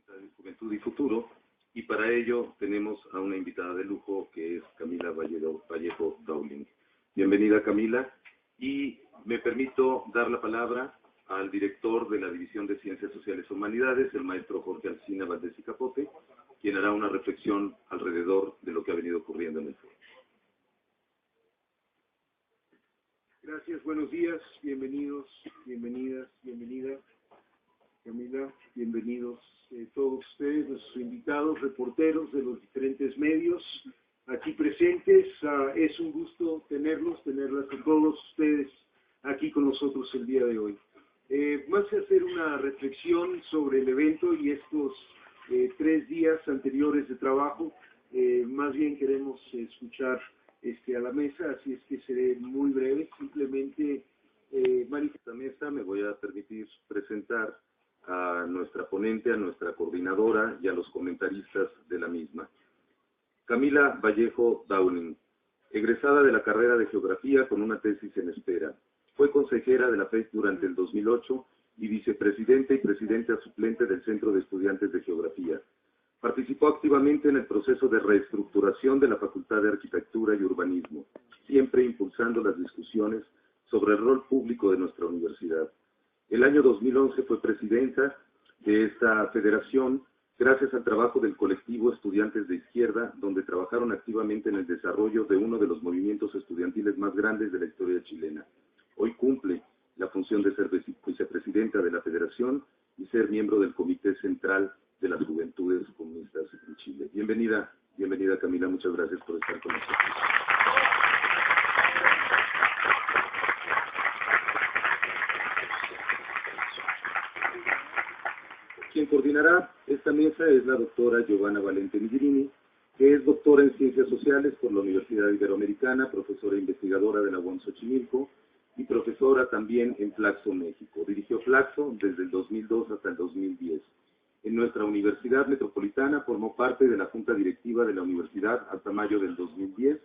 de Juventud y Futuro, y para ello tenemos a una invitada de lujo que es Camila Vallejo Dowling. Bienvenida, Camila, y me permito dar la palabra al director de la División de Ciencias Sociales y Humanidades, el maestro Jorge Alsina Valdés y Capote, quien hará una reflexión alrededor de lo que ha venido ocurriendo en el foro. Gracias, buenos días, bienvenidos, bienvenidas, bienvenida, Camila, bienvenidos todos ustedes, nuestros invitados, reporteros de los diferentes medios aquí presentes. Es un gusto tenerlas a todos ustedes aquí con nosotros el día de hoy. Más que hacer una reflexión sobre el evento y estos 3 días anteriores de trabajo, más bien queremos escuchar a la mesa, así es que seré muy breve, simplemente esta mesa me voy a permitir presentar a nuestra ponente, a nuestra coordinadora y a los comentaristas de la misma. Camila Vallejo Dowling, egresada de la carrera de Geografía con una tesis en espera. Fue consejera de la FES durante el 2008 y vicepresidenta y presidenta suplente del Centro de Estudiantes de Geografía. Participó activamente en el proceso de reestructuración de la Facultad de Arquitectura y Urbanismo, siempre impulsando las discusiones sobre el rol público de nuestra universidad. El año 2011 fue presidenta de esta federación gracias al trabajo del colectivo Estudiantes de Izquierda, donde trabajaron activamente en el desarrollo de uno de los movimientos estudiantiles más grandes de la historia chilena. Hoy cumple la función de ser vicepresidenta de la federación y ser miembro del Comité Central de las Juventudes Comunistas en Chile. Bienvenida Camila, muchas gracias por estar con nosotros. Quien coordinará esta mesa es la doctora Giovanna Valente Migrini, que es doctora en Ciencias Sociales por la Universidad Iberoamericana, profesora e investigadora de la UAM Xochimilco y profesora también en Flaxo, México. Dirigió Flaxo desde el 2002 hasta el 2010. En nuestra Universidad Metropolitana formó parte de la Junta Directiva de la Universidad hasta mayo del 2010.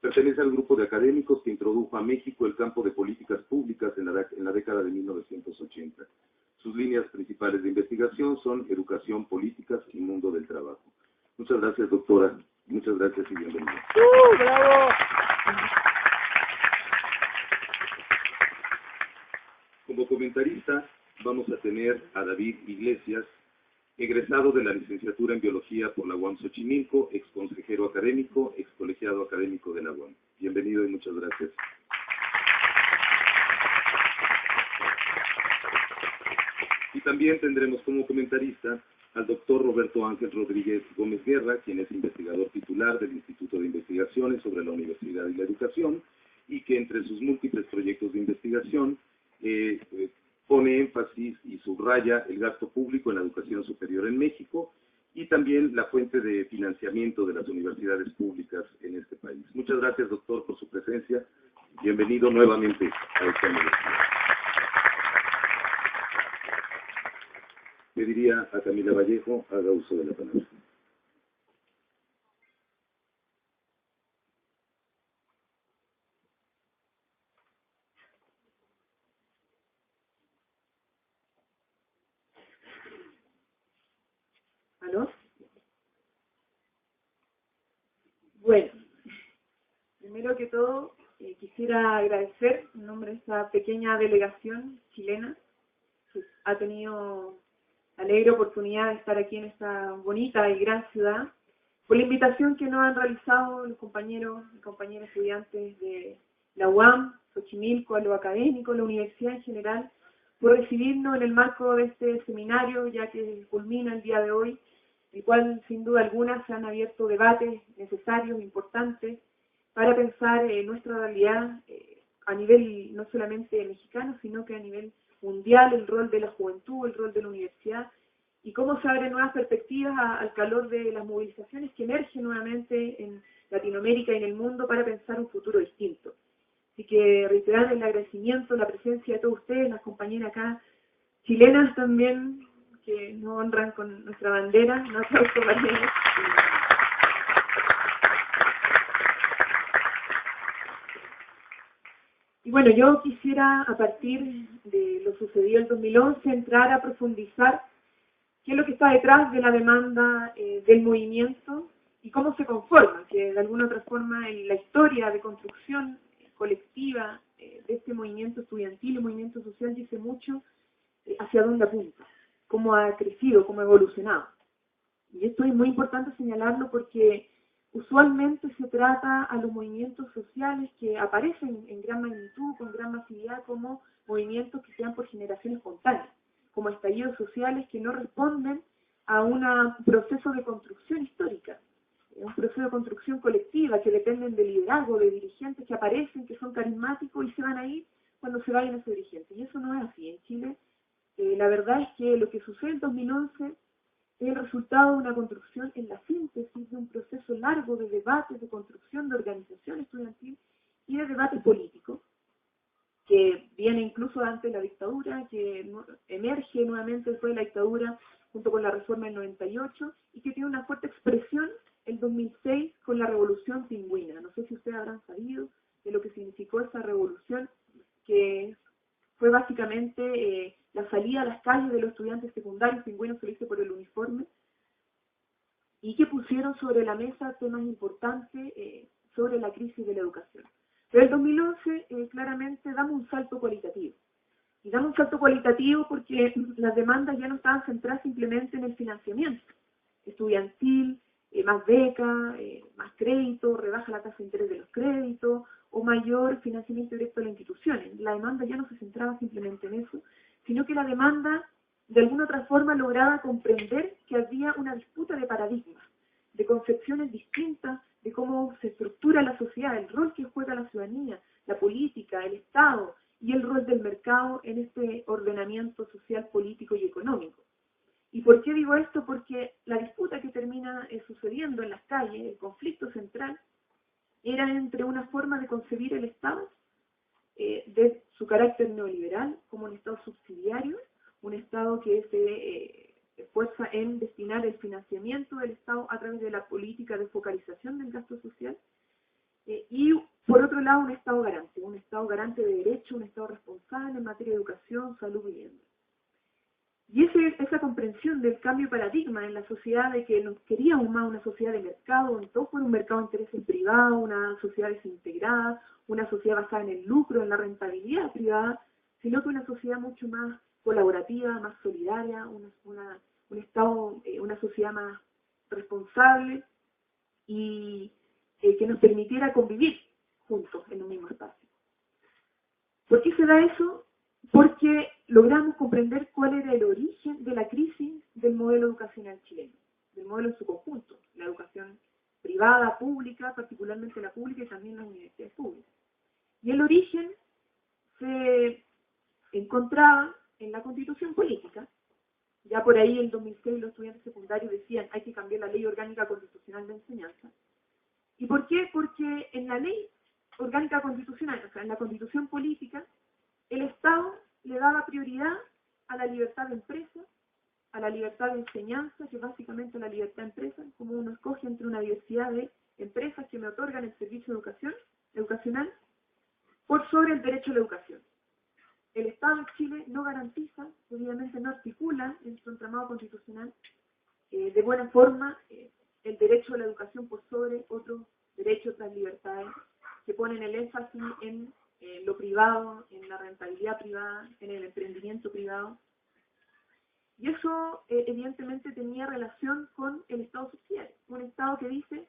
Pertenece al grupo de académicos que introdujo a México el campo de políticas públicas en la década de 1980. Sus líneas principales de investigación son educación, políticas y mundo del trabajo. Muchas gracias, doctora. Muchas gracias y bienvenida. ¡Bravo! Como comentarista vamos a tener a David Iglesias, egresado de la licenciatura en Biología por la UAM Xochimilco, ex consejero académico, ex colegiado académico de la UAM. Bienvenido y muchas gracias. Y también tendremos como comentarista al doctor Roberto Ángel Rodríguez Gómez Guerra, quien es investigador titular del Instituto de Investigaciones sobre la Universidad y la Educación, y que entre sus múltiples proyectos de investigación pone énfasis y subraya el gasto público en la educación superior en México y también la fuente de financiamiento de las universidades públicas en este país. Muchas gracias, doctor, por su presencia. Bienvenido nuevamente a esta universidad. Pediría a Camila Vallejo haga uso de la palabra. ¿Aló? Bueno, primero que todo quisiera agradecer en nombre de esta pequeña delegación chilena que ha tenido la alegre oportunidad de estar aquí en esta bonita y gran ciudad, por la invitación que nos han realizado los compañeros y compañeras estudiantes de la UAM, Xochimilco, a los académicos, la universidad en general, por recibirnos en el marco de este seminario, ya que culmina el día de hoy, el cual sin duda alguna se han abierto debates necesarios, importantes, para pensar nuestra realidad a nivel no solamente mexicano, sino que a nivel mundial, el rol de la juventud, el rol de la universidad, y cómo se abren nuevas perspectivas al calor de las movilizaciones que emergen nuevamente en Latinoamérica y en el mundo para pensar un futuro distinto. Así que reiterar el agradecimiento, la presencia de todos ustedes, las compañeras acá, chilenas también, que nos honran con nuestra bandera, un aplauso para ellos. Y bueno, yo quisiera, a partir de lo sucedido en 2011, entrar a profundizar qué es lo que está está detrás de la demanda del movimiento y cómo se conforma, que de alguna otra forma en la historia de construcción colectiva de este movimiento estudiantil y movimiento social dice mucho hacia dónde apunta, cómo ha crecido, cómo ha evolucionado. Y esto es muy importante señalarlo porque usualmente se trata a los movimientos sociales que aparecen en gran magnitud, con gran masividad, como movimientos que se dan por generación espontánea, como estallidos sociales que no responden a un proceso de construcción histórica, un proceso de construcción colectiva que dependen de liderazgo, de dirigentes que aparecen, que son carismáticos y se van a ir cuando se vayan esos dirigentes. Y eso no es así. En Chile, la verdad es que lo que sucede en 2011 es el resultado de una construcción en la síntesis de un proceso largo de debates, de construcción, de organización estudiantil y de debate político, que viene incluso antes de la dictadura, que emerge nuevamente después de la dictadura junto con la reforma del 98 y que tiene una fuerte expresión el 2006 con la revolución pingüina. No sé si ustedes habrán sabido de lo que significó esa revolución, que fue básicamente la salida a las calles de los estudiantes secundarios, pingüinos se lo hice por el uniforme, y que pusieron sobre la mesa temas importantes sobre la crisis de la educación. Pero el 2011 claramente damos un salto cualitativo. Y damos un salto cualitativo porque las demandas ya no estaban centradas simplemente en el financiamiento estudiantil, más becas, más crédito, rebaja la tasa de interés de los créditos, o mayor financiamiento directo a las instituciones. La demanda ya no se centraba simplemente en eso, sino que la demanda de alguna otra forma lograba comprender que había una disputa de paradigmas, de concepciones distintas de cómo se estructura la sociedad, el rol que juega la ciudadanía, la política, el Estado y el rol del mercado en este ordenamiento social, político y económico. ¿Y por qué digo esto? Porque la disputa que termina sucediendo en las calles, el conflicto central, era entre una forma de concebir el Estado, de su carácter neoliberal, como un Estado subsidiario, un Estado que se esfuerza en destinar el financiamiento del Estado a través de la política de focalización del gasto social, y por otro lado un Estado garante de derechos, un Estado responsable en materia de educación, salud y vivienda. Y esa comprensión del cambio de paradigma en la sociedad, de que nos queríamos más una sociedad de mercado, donde todo fuera un mercado de intereses privados, una sociedad desintegrada, una sociedad basada en el lucro, en la rentabilidad privada, sino que una sociedad mucho más colaborativa, más solidaria, un Estado, una sociedad más responsable y que nos permitiera convivir juntos en un mismo espacio. ¿Por qué se da eso? Porque logramos comprender cuál era el origen de la crisis del modelo educacional chileno, del modelo en su conjunto, la educación privada, pública, particularmente la pública y también las universidades públicas. Y el origen se encontraba en la Constitución política. Ya por ahí en 2006 los estudiantes secundarios decían hay que cambiar la Ley Orgánica Constitucional de Enseñanza. ¿Y por qué? Porque en la Ley Orgánica Constitucional, o sea, en la Constitución política, el Estado le daba prioridad a la libertad de empresa, a la libertad de enseñanza, que es básicamente la libertad de empresa, como uno escoge entre una diversidad de empresas que me otorgan el servicio de educacional, por sobre el derecho a la educación. El Estado en Chile no garantiza, obviamente no articula en su entramado constitucional de buena forma el derecho a la educación por sobre otros derechos, otras libertades, que ponen el énfasis en lo privado, en la rentabilidad privada, en el emprendimiento privado. Y eso evidentemente tenía relación con el Estado subsidiario, un Estado que dice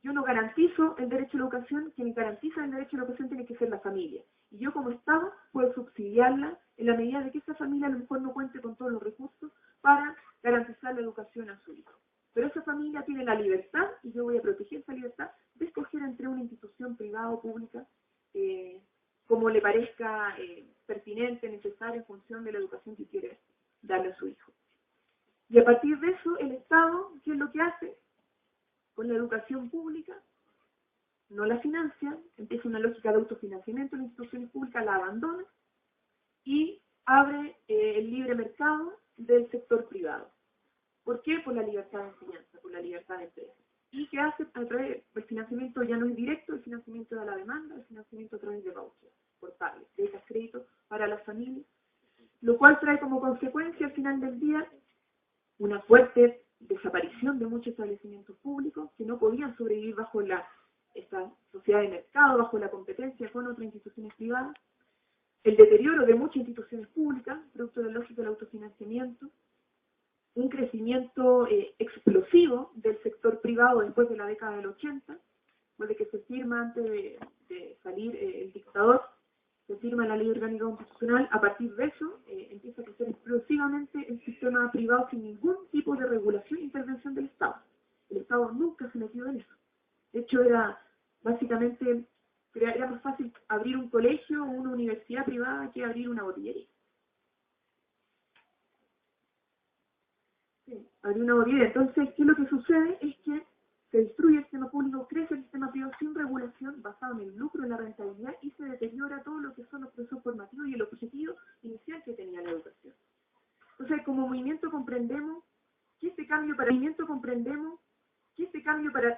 yo no garantizo el derecho a la educación, quien garantiza el derecho a la educación tiene que ser la familia. Y yo como Estado puedo subsidiarla en la medida de que esa familia a lo mejor no cuente con todos los recursos para garantizar la educación a su hijo. Pero esa familia tiene la libertad, y yo voy a proteger esa libertad, de escoger entre una institución privada o pública como le parezca pertinente, necesaria en función de la educación que quiere darle a su hijo. Y a partir de eso, el Estado, ¿qué es lo que hace? Con la educación pública, no la financia, empieza una lógica de autofinanciamiento, las instituciones públicas la abandona y abre el libre mercado del sector privado. ¿Por qué? Por la libertad de enseñanza, por la libertad de empresa. ¿Y qué hace? A través del financiamiento ya no es directo, el financiamiento de la demanda, el financiamiento a través de vouchers, portales, becas, créditos para las familias, lo cual trae como consecuencia al final del día una fuerte desaparición de muchos establecimientos públicos que no podían sobrevivir bajo esta sociedad de mercado, bajo la competencia con otras instituciones privadas, el deterioro de muchas instituciones públicas, producto de la lógica del autofinanciamiento, un crecimiento explosivo del sector privado después de la década del 80, después de que se firma, antes de salir el dictador, se firma la ley orgánica constitucional. A partir de eso empieza a crecer explosivamente el sistema privado sin ningún tipo de regulación e intervención del Estado. El Estado nunca se metió en eso. De hecho, era básicamente, era más fácil abrir un colegio o una universidad privada que abrir una botillería. Sí, abrir una botillería. Entonces, ¿qué es lo que sucede? Es que se destruye el sistema público, crece el sistema privado sin regulación, basado en el lucro, en la rentabilidad, y se deteriora todo lo que son los procesos formativos y el objetivo inicial que tenía la educación. Entonces, como movimiento comprendemos que este cambio para